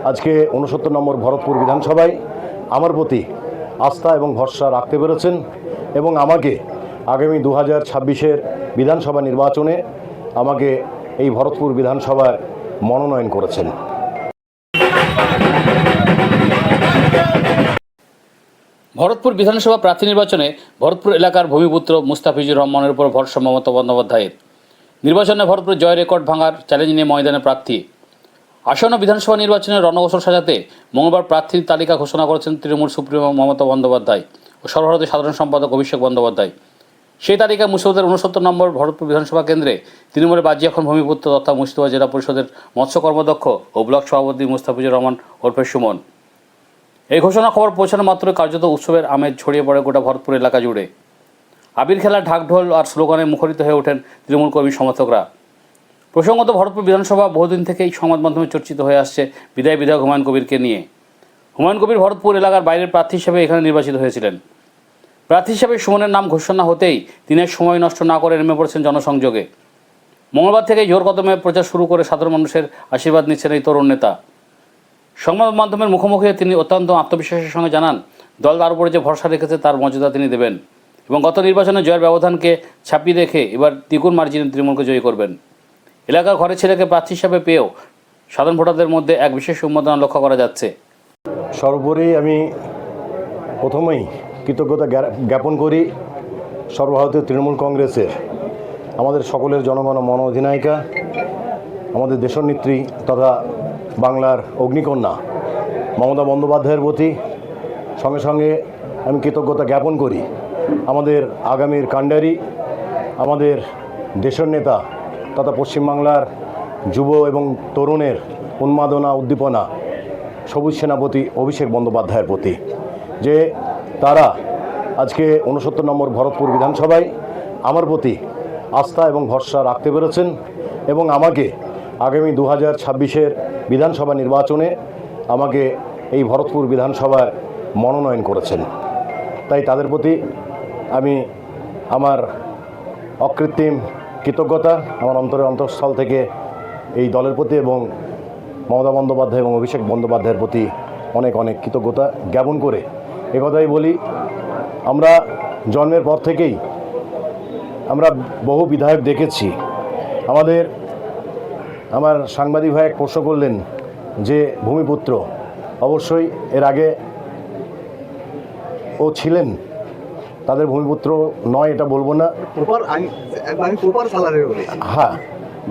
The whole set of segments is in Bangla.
আজকে ৬৯ নম্বর ভরতপুর বিধানসভায় আমার প্রতি আস্থা এবং ভরসা রাখতে পেরেছেন এবং আমাকে আগামী ২০২৬-এর বিধানসভা নির্বাচনে আমাকে এই ভরতপুর বিধানসভার মনোনয়ন করেছেন। ভরতপুর বিধানসভা প্রার্থী নির্বাচনে ভরতপুর এলাকার ভূমিপুত্র মুস্তাফিজুর রহমানের উপর ভরসা মমতা বন্দ্যোপাধ্যায়ের। নির্বাচনে ভরতপুর জয় রেকর্ড ভাঙার চ্যালেঞ্জ নিয়ে ময়দানে প্রার্থী। আসন্ন বিধানসভা নির্বাচনের রণকৌশল সাজাতে মঙ্গলবার প্রার্থীর তালিকা ঘোষণা করেছেন তৃণমূল সুপ্রিমো মমতা বন্দ্যোপাধ্যায় ও সর্বভারতীয় সাধারণ সম্পাদক অভিষেক বন্দ্যোপাধ্যায়। সেই তালিকায় মুর্শিদাবাদের ৬৯ নম্বর ভরতপুর বিধানসভা কেন্দ্রে তৃণমূলের বাজি এখন ভূমিপুত্র তথা মুর্শিদাবাদ জেলা পরিষদের মৎস্য কর্মদক্ষ ও ব্লক সভাপতি মুস্তাফিজুর রহমান ওরফে সুমন। এই ঘোষণা খবর পৌঁছানো মাত্রই কার্যত উৎসবের আমেজ ছড়িয়ে পড়ে গোটা ভরতপুর এলাকা জুড়ে। আবির খেলা, ঢাকঢোল আর স্লোগানে মুখরিত হয়ে ওঠেন তৃণমূল কর্মী সমর্থকরা। প্রসঙ্গত ভরতপুর বিধানসভা বহুদিন থেকেই সংবাদ মাধ্যমে চর্চিত হয়ে আসছে বিধায়ক হুমায়ুন কবিরকে নিয়ে। হুমায়ুন কবির ভরতপুর এলাকার বাইরের প্রার্থী হিসেবে এখানে নির্বাচিত হয়েছিলেন। প্রার্থী হিসেবে সুমনের নাম ঘোষণা হতেই তিনি সময় নষ্ট না করে নেমে পড়েছেন জনসংযোগে। মঙ্গলবার থেকেই জোর কদমে প্রচার শুরু করে সাধারণ মানুষের আশীর্বাদ নিচ্ছেন এই তরুণ নেতা। সংবাদ মাধ্যমের মুখোমুখি তিনি অত্যন্ত আত্মবিশ্বাসের সঙ্গে জানান দল তার উপরে যে ভরসা রেখেছে তার মর্যাদা তিনি দেবেন এবং গত নির্বাচনে জয়ের ব্যবধানকে ছাপিয়ে রেখে এবার দ্বিগুণ মার্জিনে তৃণমূলকে জয়ী করবেন। এলাকার ঘরে ছেলেকে প্রার্থী হিসাবে পেয়েও সাধারণ ভোটারদের মধ্যে এক বিশেষ উন্মাদনা লক্ষ্য করা যাচ্ছে। সর্বোপরি আমি প্রথমেই কৃতজ্ঞতা জ্ঞাপন করি সর্বভারতীয় তৃণমূল কংগ্রেসের আমাদের সকলের জনগণ মন অধিনায়িকা, আমাদের দেশনেত্রী তথা বাংলার অগ্নিকন্যা মমতা বন্দ্যোপাধ্যায়ের প্রতি। সঙ্গে সঙ্গে আমি কৃতজ্ঞতা জ্ঞাপন করি আমাদের আগামীর কাণ্ডারি, আমাদের দেশের নেতা তথা পশ্চিমবাংলার যুব এবং তরুণের উন্মাদনা উদ্দীপনা সবুজ সেনাপতি অভিষেক বন্দ্যোপাধ্যায়ের প্রতি, যে তারা আজকে ৬৯ নম্বর ভরতপুর বিধানসভায় আমার প্রতি আস্থা এবং ভরসা রাখতে পেরেছেন এবং আমাকে আগামী ২০২৬-এর বিধানসভা নির্বাচনে আমাকে এই ভরতপুর বিধানসভার মনোনয়ন করেছেন। তাই তাদের প্রতি আমি আমার অকৃত্রিম কৃতজ্ঞতা আমার অন্তরের অন্তঃস্থল থেকে এই দলের প্রতি এবং মমতা বন্দ্যোপাধ্যায় এবং অভিষেক বন্দ্যোপাধ্যায়ের প্রতি অনেক অনেক কৃতজ্ঞতা জ্ঞাপন করে একথাই বলি, আমরা জন্মের পর থেকেই আমরা বহু বিধায়ক দেখেছি। আমার সাংবাদিক ভাই এক প্রশ্ন করলেন যে ভূমিপুত্র, অবশ্যই এর আগে ও ছিলেন, তাদের ভূমিপুত্র নয় এটা বলবো না। হ্যাঁ,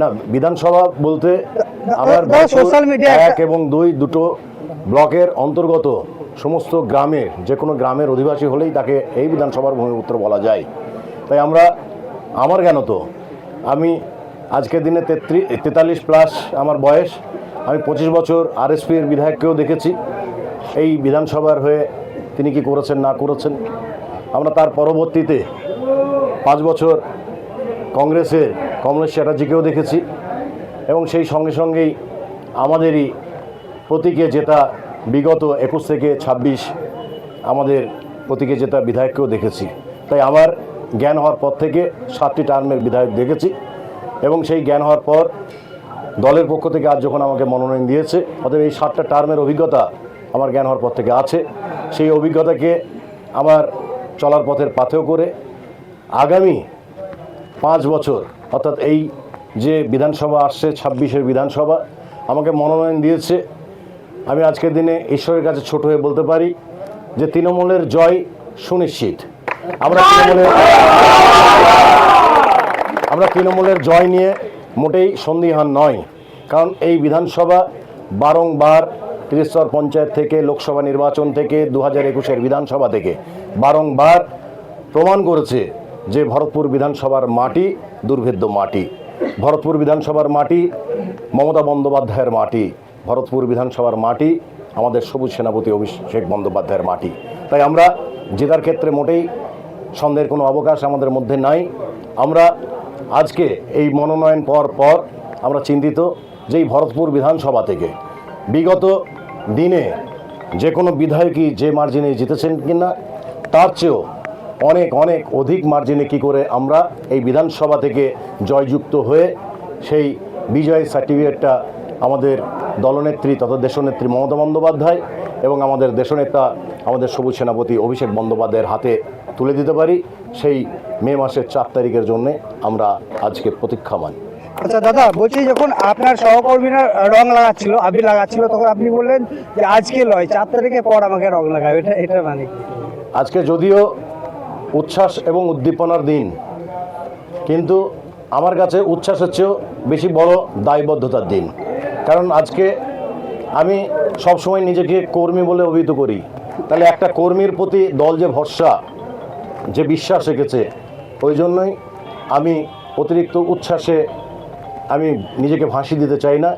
না বিধানসভা বলতে আমার সোশ্যাল মিডিয়া 1 এবং 2 দুটো ব্লকের অন্তর্গত সমস্ত গ্রামের যে কোনো গ্রামের অধিবাসী হলেই তাকে এই বিধানসভার ভূমিপুত্র বলা যায়। তাই আমার জ্ঞান তো আমি আজকের দিনে 43+ আমার বয়স। আমি 25 বছর আরএসপির বিধায়ককেও দেখেছি এই বিধানসভার হয়ে তিনি কি করেছেন না করেছেন। আমরা তার পরবর্তীতে 5 বছর কংগ্রেসের কমলেশ চ্যাটার্জিকেও দেখেছি এবং সেই সঙ্গে সঙ্গেই আমাদেরই প্রতীকে জেতা বিগত 21 থেকে 26 আমাদের প্রতীকে জেতা বিধায়ককেও দেখেছি। তাই আমার জ্ঞান হওয়ার পর থেকে 7টি টার্মের বিধায়ক দেখেছি এবং সেই জ্ঞান হওয়ার পর দলের পক্ষ থেকে আজ যখন আমাকে মনোনয়ন দিয়েছে, অতএব এই 7টা টার্মের অভিজ্ঞতা আমার জ্ঞান হওয়ার পর থেকে আছে। সেই অভিজ্ঞতাকে আমার চলার পথের পাথেয় করে আগামী 5 বছর অর্থাৎ এই যে বিধানসভা আসছে 26-এর বিধানসভা আমাকে মনোনয়ন দিয়েছে, আমি আজকের দিনে ঈশ্বরের কাছে ছোট হয়ে বলতে পারি যে তৃণমূলের জয় সুনিশ্চিত। আমরা তৃণমূলের জয় নিয়ে মোটেই সন্দিহান নয়, কারণ এই বিধানসভা বারংবার ত্রিস্তর পঞ্চায়েত থেকে লোকসভা নির্বাচন থেকে 2021-এর বিধানসভা থেকে বারংবার প্রমাণ করেছে যে ভরতপুর বিধানসভার মাটি দুর্ভেদ্য মাটি। ভরতপুর বিধানসভার মাটি মমতা বন্দ্যোপাধ্যায়ের মাটি, ভরতপুর বিধানসভার মাটি আমাদের সবুজ সেনাপতি অভিষেক বন্দ্যোপাধ্যায়ের মাটি। তাই আমরা জেতার ক্ষেত্রে মোটেই সন্দেহের কোনো অবকাশ আমাদের মধ্যে নাই। আমরা আজকে এই মনোনয়ন পাওয়ার পর আমরা চিন্তিত যে এই ভরতপুর বিধানসভা থেকে বিগত দিনে যে কোনো বিধায়কই যে মার্জিনে জিতেছেন কিনা তার চেয়েও অনেক অনেক অধিক মার্জিনে কি করে আমরা এই বিধানসভা থেকে জয়যুক্ত হয়ে সেই বিজয় সার্টিফিকেটটা আমাদের দলনেত্রী তথা দেশনেত্রী মমতা বন্দ্যোপাধ্যায় এবং আমাদের দেশনেতা আমাদের সবুজ সেনাপতি অভিষেক বন্দ্যোপাধ্যায়ের হাতে তুলে দিতে পারি, সেই মে মাসের 4 তারিখের জন্যে আমরা আজকে প্রতীক্ষামান। আচ্ছা দাদা, বলছি যখন আপনার সহকর্মীরা রং লাগাচ্ছিল, আবির লাগাচ্ছিল, তখন আপনি বললেন যে আজকে নয় 4 তারিখের পর আমাকে রং লাগাবে, এটা মানে কি? আজকে যদিও উচ্ছ্বাস এবং উদ্দীপনার দিন, কিন্তু আমার কাছে উচ্ছ্বাসের চেয়েও বেশি বড় দায়বদ্ধতার দিন। কারণ আজকে আমি সবসময় নিজেকে কর্মী বলে অভিহিত করি, তাহলে একটা কর্মীর প্রতি দল যে ভরসা, যে বিশ্বাস রেখেছে, ওই জন্যই আমি অতিরিক্ত উচ্ছ্বাসে আমি নিজেকে ভাসি দিতে চাই না।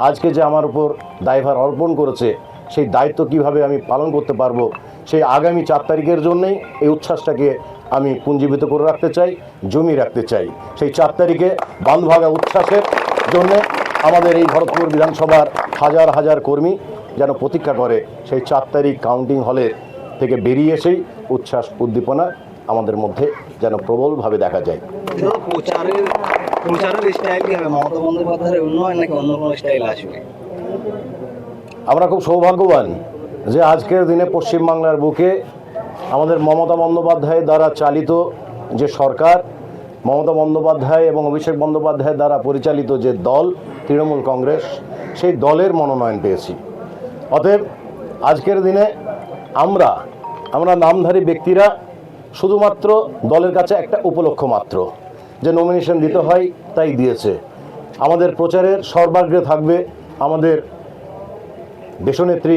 আজকে যে আমার উপর দায়ভার অর্পণ করেছে, সেই দায়িত্ব কিভাবে আমি পালন করতে পারবো, সেই আগামী 4 তারিখের জন্যেই এই উচ্ছ্বাসটাকে আমি পুঞ্জীভূত করে রাখতে চাই, জমি রাখতে চাই। সেই 4 তারিখে বাঁধভাঙা উচ্ছ্বাসের জন্যে আমাদের এই ভরতপুর বিধানসভার হাজার হাজার কর্মী যেন প্রতীক্ষা করে সেই 4 তারিখ কাউন্টিং হলের থেকে বেরিয়ে এসেই উচ্ছ্বাস উদ্দীপনা আমাদের মধ্যে যেন প্রবলভাবে দেখা যায়। প্রচারের স্টাইল কি হবে? মমতা বন্দ্যোপাধ্যায়ের উন্নয়ন নাকি অন্য কোনো স্টাইল আসবে? আমরা খুব সৌভাগ্যবান যে আজকের দিনে পশ্চিমবাংলার বুকে আমাদের মমতা বন্দ্যোপাধ্যায় দ্বারা চালিত যে সরকার, মমতা বন্দ্যোপাধ্যায় এবং অভিষেক বন্দ্যোপাধ্যায় দ্বারা পরিচালিত যে দল তৃণমূল কংগ্রেস, সেই দলের মনোনয়ন পেয়েছি। অতএব আজকের দিনে আমরা নামধারী ব্যক্তিরা শুধুমাত্র দলের কাছে একটা উপলক্ষ মাত্র, যে নমিনেশন দিতে হয় তাই দিয়েছে। আমাদের প্রচারের সর্বাগ্রে থাকবে আমাদের দেশনেত্রী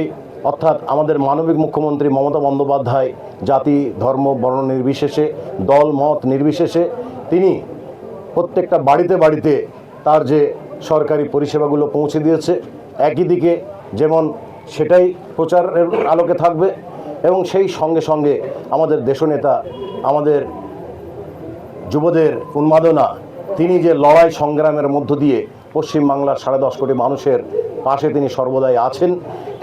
অর্থাৎ আমাদের মানবিক মুখ্যমন্ত্রী মমতা বন্দ্যোপাধ্যায়। জাতি ধর্ম বর্ণ নির্বিশেষে, দল মত নির্বিশেষে তিনি প্রত্যেকটা বাড়িতে বাড়িতে তার যে সরকারি পরিষেবাগুলো পৌঁছে দিয়েছে, একই দিকে যেমন সেটাই প্রচারের আলোকে থাকবে, এবং সেই সঙ্গে সঙ্গে আমাদের দেশনেতা, আমাদের যুবদের উন্মাদনা, তিনি যে লড়াই সংগ্রামের মধ্য দিয়ে পশ্চিমবাংলার 10.5 কোটি মানুষের পাশে তিনি সর্বদাই আছেন,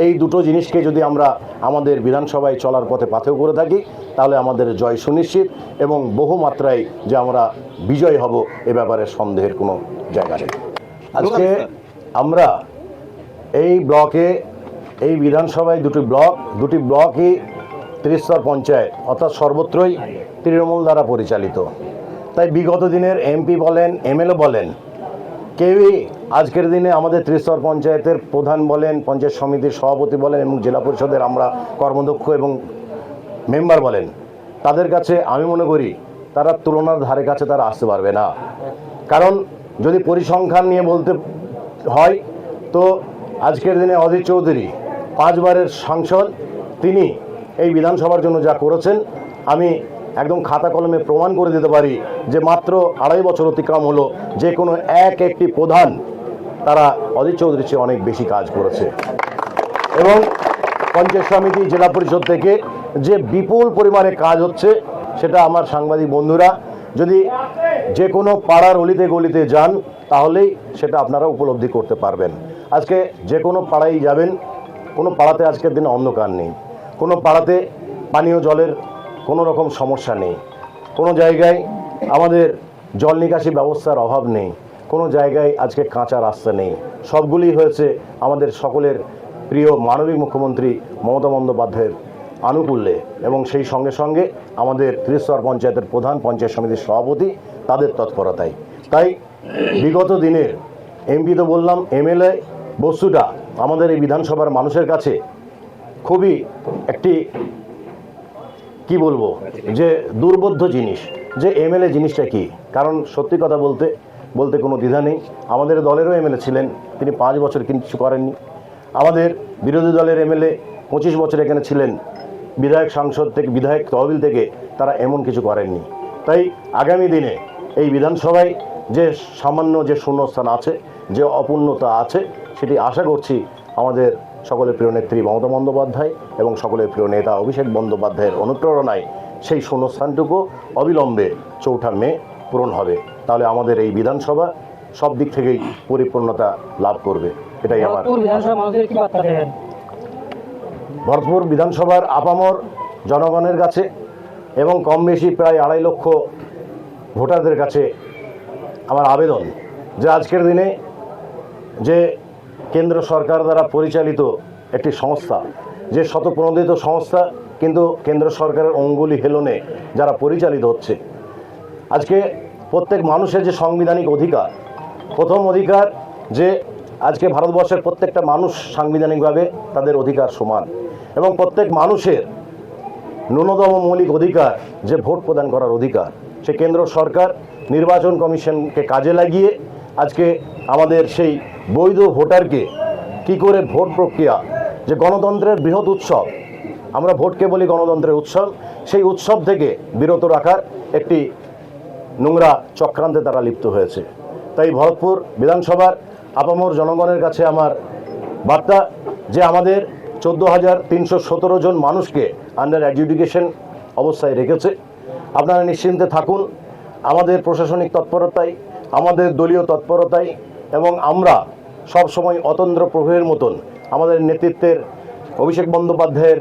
এই দুটো জিনিসকে যদি আমরা আমাদের বিধানসভায় চলার পথে পাথেয় করে থাকি, তাহলে আমাদের জয় সুনিশ্চিত এবং বহু মাত্রায় যে আমরা বিজয় হব এ ব্যাপারে সন্দেহের কোনো জায়গা নেই। আজকে আমরা এই ব্লকে, এই বিধানসভায় দুটি ব্লকই ত্রিস্তর পঞ্চায়েত অর্থাৎ সর্বত্রই তৃণমূল দ্বারা পরিচালিত। তাই বিগত দিনের এমপি বলেন, এমএলএ বলেন, কেউই আজকের দিনে আমাদের ত্রিস্তর পঞ্চায়েতের প্রধান বলেন, পঞ্চায়েত সমিতির সভাপতি বলেন এবং জেলা পরিষদের আমরা কর্মদক্ষ এবং মেম্বার বলেন, তাদের কাছে আমি মনে করি তারা তুলনার ধারে কাছে তারা আসতে পারবে না। কারণ যদি পরিসংখ্যান নিয়ে বলতে হয় তো আজকের দিনে অধীর চৌধুরী 5 বারের সাংসদ, তিনি এই বিধানসভার জন্য যা করেছেন আমি একদম খাতা কলমে প্রমাণ করে দিতে পারি যে মাত্র 2.5 বছর অতিক্রম হলো, যে কোনো একটি প্রধান তারা অধীর চৌধুরীর চেয়ে অনেক বেশি কাজ করেছে। এবং পঞ্চায়েত সমিতি জেলা পরিষদ থেকে যে বিপুল পরিমাণে কাজ হচ্ছে, সেটা আমার সাংবাদিক বন্ধুরা যদি যে কোনো পাড়ার অলিতে গলিতে যান তাহলেই সেটা আপনারা উপলব্ধি করতে পারবেন। আজকে যে কোনো পাড়ায় যাবেন, কোনো পাড়াতে আজকের দিনে অন্ধকার নেই, কোনো পাড়াতে পানীয় জলের কোনো রকম সমস্যা নেই, কোনো জায়গায় আমাদের জল নিকাশি ব্যবস্থার অভাব নেই, কোনো জায়গায় আজকে কাঁচা রাস্তা নেই। সবগুলি হয়েছে আমাদের সকলের প্রিয় মানবিক মুখ্যমন্ত্রী মমতা বন্দ্যোপাধ্যায়ের আনুকূল্যে এবং সেই সঙ্গে সঙ্গে আমাদের ত্রিস্তর পঞ্চায়েতের প্রধান, পঞ্চায়েত সমিতির সভাপতি, তাদের তৎপরতায়। তাই বিগত দিনের এমপি তো বললাম, এমএলএ বস্তুটা আমাদের এই বিধানসভার মানুষের কাছে খুবই একটি কি বলবো যে দুর্বোধ্য জিনিস, যে এমএলএ জিনিসটা কি। কারণ সত্যি কথা বলতে কোনো দ্বিধা নেই, আমাদের দলেরও এমএলএ ছিলেন, তিনি 5 বছর কিছু করেননি। আমাদের বিরোধী দলের এমএলএ 25 বছর এখানে ছিলেন, বিধায়ক সাংসদ থেকে, বিধায়ক তহবিল থেকে তারা এমন কিছু করেননি। তাই আগামী দিনে এই বিধানসভায় যে সামান্য যে শূন্যস্থান আছে, যে অপূর্ণতা আছে, সেটি আশা করছি আমাদের সকলের প্রিয় নেত্রী মমতা বন্দ্যোপাধ্যায় এবং সকলের প্রিয় নেতা অভিষেক বন্দ্যোপাধ্যায়ের অনুপ্রেরণায় সেই শূন্যস্থানটুকু অবিলম্বে 4 মে পূরণ হবে। তাহলে আমাদের এই বিধানসভা সব দিক থেকেই পরিপূর্ণতা লাভ করবে, এটাই আমার। ভরতপুর বিধানসভার আপামর জনগণের কাছে এবং কম বেশি প্রায় 2.5 লক্ষ ভোটারদের কাছে আমার আবেদন যে আজকের দিনে যে কেন্দ্র সরকার দ্বারা পরিচালিত একটি সংস্থা, যে শতপ্রণোদিত সংস্থা, কিন্তু কেন্দ্র সরকারের অঙ্গুলি হেলনে যারা পরিচালিত হচ্ছে। আজকে প্রত্যেক মানুষের যে সাংবিধানিক অধিকার, প্রথম অধিকার যে আজকে ভারতবর্ষের প্রত্যেকটা মানুষ সাংবিধানিকভাবে তাদের অধিকার সমান, এবং প্রত্যেক মানুষের ন্যূনতম মৌলিক অধিকার যে ভোট প্রদান করার অধিকার, সে কেন্দ্র সরকার নির্বাচন কমিশনকে কাজে লাগিয়ে আজকে আমাদের সেই বৈধ ভোটারকে কি করে ভোট প্রক্রিয়া, যে গণতন্ত্রের বৃহৎ উৎসব, আমরা ভোটকে বলি গণতন্ত্রের উৎসব, সেই উৎসব থেকে বিরত রাখার একটি নোংরা চক্রান্তে তারা লিপ্ত হয়েছে। তাই ভরতপুর বিধানসভার আপামর জনগণের কাছে আমার বার্তা যে আমাদের 14,317 জন মানুষকে আন্ডার অ্যাডজুডিকেশন অবস্থায় রেখেছে। আপনারা নিশ্চিন্তে থাকুন, আমাদের প্রশাসনিক তৎপরতায়, আমাদের দলীয় তৎপরতায়, এবং আমরা সবসময় অতন্দ্র প্রহরীর মতন আমাদের নেতৃত্বের অভিষেক বন্দ্যোপাধ্যায়ের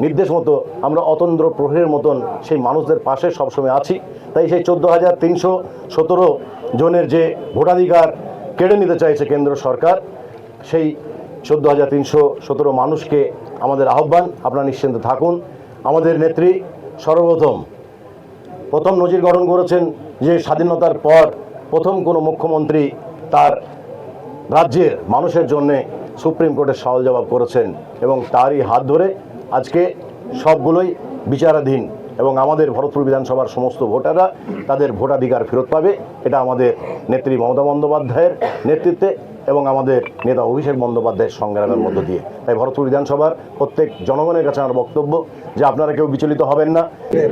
নির্দেশ মতো আমরা অতন্দ্র প্রহরীর মতন সেই মানুষদের পাশে সবসময় আছি। তাই সেই 14,317 জনের যে ভোটাধিকার কেড়ে নিতে চাইছে কেন্দ্র সরকার, সেই 14,317 মানুষকে আমাদের আহ্বান, আপনারা নিশ্চিন্তে থাকুন। আমাদের নেত্রী প্রথম নজির গঠন করেছেন যে স্বাধীনতার পর প্রথম কোনো মুখ্যমন্ত্রী তার রাজ্যের মানুষের জন্যে সুপ্রিম কোর্টের সওয়াল জবাব করেছেন, এবং তারই হাত ধরে আজকে সবগুলোই বিচারাধীন, এবং আমাদের ভরতপুর বিধানসভার সমস্ত ভোটাররা তাদের ভোটাধিকার ফেরত পাবে। এটা আমাদের নেত্রী মমতা বন্দ্যোপাধ্যায়ের নেতৃত্বে এবং আমাদের নেতা অভিষেক বন্দ্যোপাধ্যায়ের সংগ্রামের মধ্য দিয়ে। তাই ভরতপুর বিধানসভার প্রত্যেক জনগণের কাছে আমার বক্তব্য যে আপনারা কেউ বিচলিত হবেন না।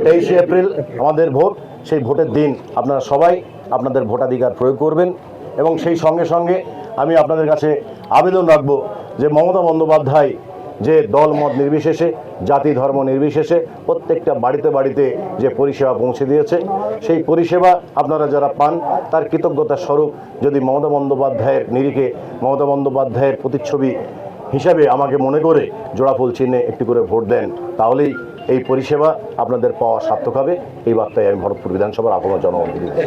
23শে এপ্রিল আমাদের ভোট, সেই ভোটের দিন আপনারা সবাই আপনাদের ভোটাধিকার প্রয়োগ করবেন। এবং সেই সঙ্গে সঙ্গে আমি আপনাদের কাছে আবেদন রাখব যে মমতা বন্দ্যোপাধ্যায় যে দল মত নির্বিশেষে, জাতি ধর্ম নির্বিশেষে প্রত্যেকটা বাড়িতে বাড়িতে যে পরিষেবা পৌঁছে দিয়েছে, সেই পরিষেবা আপনারা যারা পান তার কৃতজ্ঞতার স্বরূপ যদি মমতা বন্দ্যোপাধ্যায়ের নিরিখে, মমতা বন্দ্যোপাধ্যায়ের প্রতিচ্ছবি হিসাবে আমাকে মনে করে জোড়াফুল চিহ্নে একটি করে ভোট দেন, তাহলেই এই পরিষেবা আপনাদের পাওয়া সার্থক হবে। এই বার্তায় আমি ভরতপুর বিধানসভার আপনার জনগণকে দিচ্ছি।